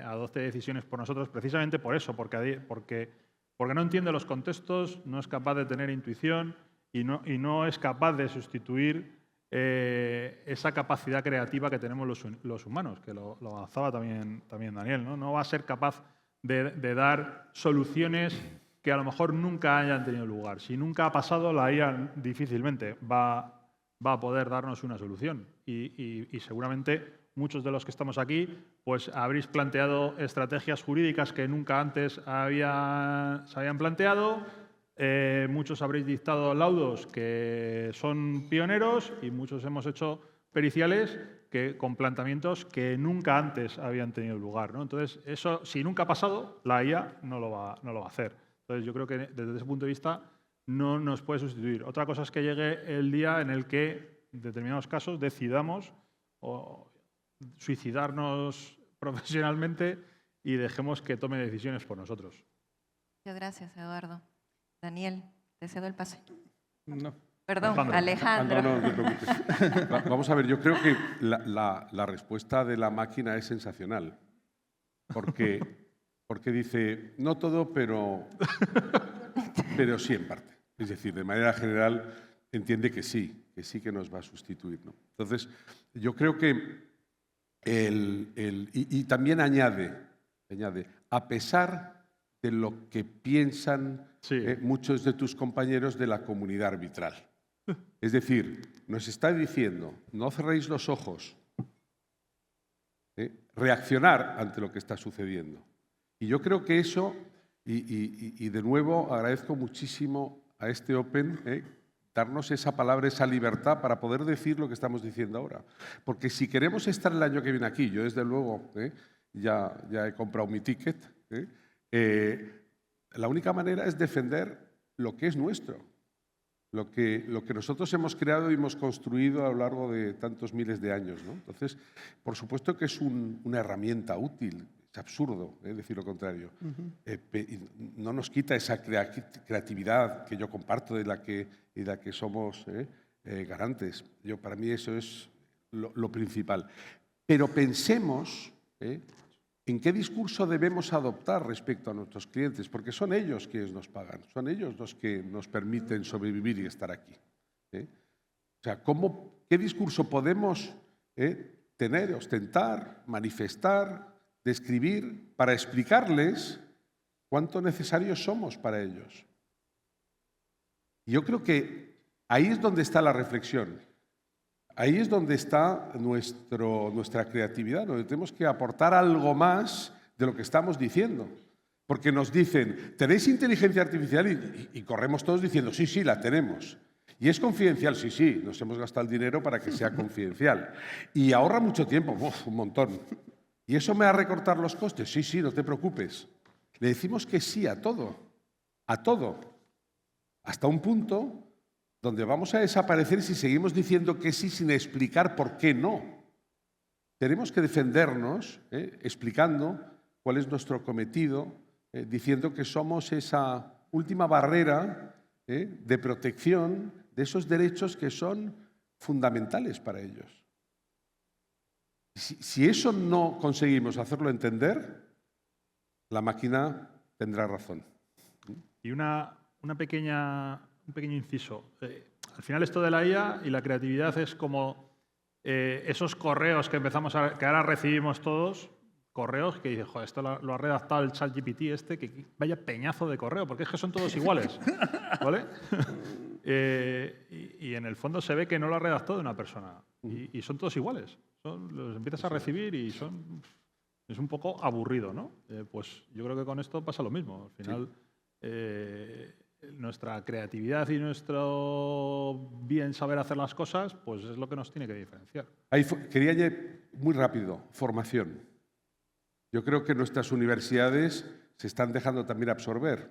adopte decisiones por nosotros precisamente por eso, porque no entiende los contextos, no es capaz de tener intuición y no es capaz de sustituir esa capacidad creativa que tenemos los humanos, que lo avanzaba también Daniel, ¿no? No va a ser capaz de dar soluciones que a lo mejor nunca hayan tenido lugar. Si nunca ha pasado, la IA difícilmente va a poder darnos una solución. Y seguramente muchos de los que estamos aquí pues habréis planteado estrategias jurídicas que nunca antes se habían planteado. Muchos habréis dictado laudos que son pioneros y muchos hemos hecho periciales con planteamientos que nunca antes habían tenido lugar, ¿no? Entonces, eso, si nunca ha pasado, la IA no lo va a hacer. Entonces, yo creo que desde ese punto de vista no nos puede sustituir. Otra cosa es que llegue el día en el que, en determinados casos, decidamos suicidarnos profesionalmente y dejemos que tome decisiones por nosotros. Muchas gracias, Eduardo. Daniel, te cedo el paso. No. Perdón, Alejandro. No te preocupes. Vamos a ver, yo creo que la respuesta de la máquina es sensacional. Porque dice, no todo, pero sí en parte. Es decir, de manera general entiende que sí que nos va a sustituir, ¿no? Entonces, yo creo que y también añade, a pesar de lo que piensan muchos de tus compañeros de la comunidad arbitral. Es decir, nos está diciendo, no cerréis los ojos, reaccionar ante lo que está sucediendo. Y yo creo que eso, y de nuevo agradezco muchísimo a este Open, darnos esa palabra, esa libertad para poder decir lo que estamos diciendo ahora. Porque si queremos estar el año que viene aquí, yo desde luego ya he comprado mi ticket, la única manera es defender lo que es nuestro, lo que nosotros hemos creado y hemos construido a lo largo de tantos miles de años, ¿no? Entonces, por supuesto que es una herramienta útil. Es absurdo decir lo contrario. No nos quita esa creatividad que yo comparto y de la que somos garantes. Para mí eso es lo principal. Pero pensemos en qué discurso debemos adoptar respecto a nuestros clientes, porque son ellos quienes nos pagan, son ellos los que nos permiten sobrevivir y estar aquí. O sea, ¿qué discurso podemos tener, ostentar, manifestar, describir para explicarles cuánto necesarios somos para ellos? Y yo creo que ahí es donde está la reflexión, ahí es donde está nuestra creatividad, donde tenemos que aportar algo más de lo que estamos diciendo. Porque nos dicen, ¿tenéis inteligencia artificial? Y corremos todos diciendo, sí, la tenemos. ¿Y es confidencial? Sí, nos hemos gastado el dinero para que sea confidencial. ¿Y ahorra mucho tiempo? Un montón. ¿Y eso me va a recortar los costes? Sí, no te preocupes. Le decimos que sí a todo, hasta un punto donde vamos a desaparecer si seguimos diciendo que sí sin explicar por qué no. Tenemos que defendernos explicando cuál es nuestro cometido, diciendo que somos esa última barrera de protección de esos derechos que son fundamentales para ellos. Si eso no conseguimos hacerlo entender, la máquina tendrá razón. Y un pequeño inciso. Al final esto de la IA y la creatividad es como esos correos que que ahora recibimos todos, correos que dices, joder, esto lo ha redactado el ChatGPT que vaya peñazo de correo, porque es que son todos iguales, ¿vale? Y en el fondo se ve que no lo ha redactado una persona y son todos iguales. Los empiezas a recibir y es un poco aburrido, ¿no? Pues yo creo que con esto pasa lo mismo. Al final, nuestra creatividad y nuestro bien saber hacer las cosas, pues es lo que nos tiene que diferenciar. Quería añadir muy rápido, formación. Yo creo que nuestras universidades se están dejando también absorber.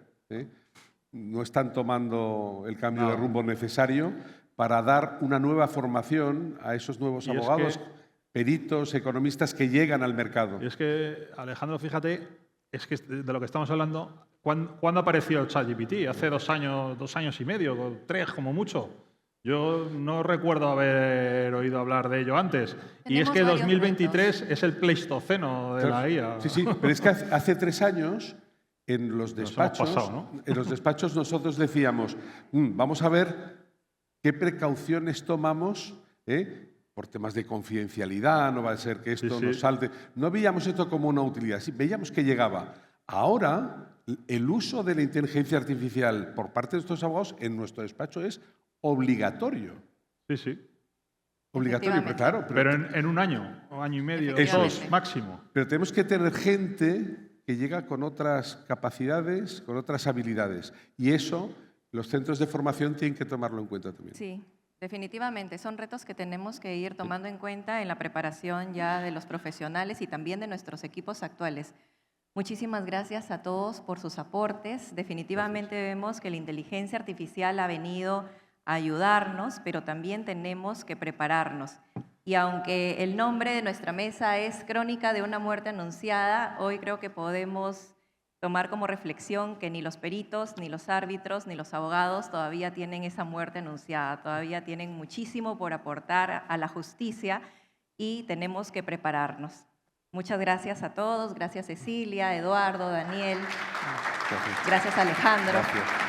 No están tomando el cambio de rumbo necesario para dar una nueva formación a esos nuevos abogados, peritos, economistas que llegan al mercado. Y es que, Alejandro, fíjate, es que de lo que estamos hablando, ¿cuándo apareció el ChatGPT? Hace 2 años y medio, 3 como mucho. Yo no recuerdo haber oído hablar de ello antes. Y es que 2023 es el pleistoceno de la IA. Sí, pero es que hace 3 años en los despachos, nosotros decíamos, vamos a ver qué precauciones tomamos por temas de confidencialidad, no va a ser que esto nos salte. No veíamos esto como una utilidad, sí, veíamos que llegaba. Ahora, el uso de la inteligencia artificial por parte de estos abogados en nuestro despacho es obligatorio. Sí. Obligatorio, pero claro. Pero en un año, o año y medio, 2 máximo. Pero tenemos que tener gente que llega con otras capacidades, con otras habilidades. Y eso, los centros de formación tienen que tomarlo en cuenta también. Sí, definitivamente. Son retos que tenemos que ir tomando en cuenta en la preparación ya de los profesionales y también de nuestros equipos actuales. Muchísimas gracias a todos por sus aportes. Definitivamente vemos que la inteligencia artificial ha venido a ayudarnos, pero también tenemos que prepararnos. Y aunque el nombre de nuestra mesa es Crónica de una muerte anunciada, hoy creo que podemos tomar como reflexión que ni los peritos, ni los árbitros, ni los abogados todavía tienen esa muerte anunciada, todavía tienen muchísimo por aportar a la justicia y tenemos que prepararnos. Muchas gracias a todos, gracias Cecilia, Eduardo, Daniel, gracias Alejandro. Gracias.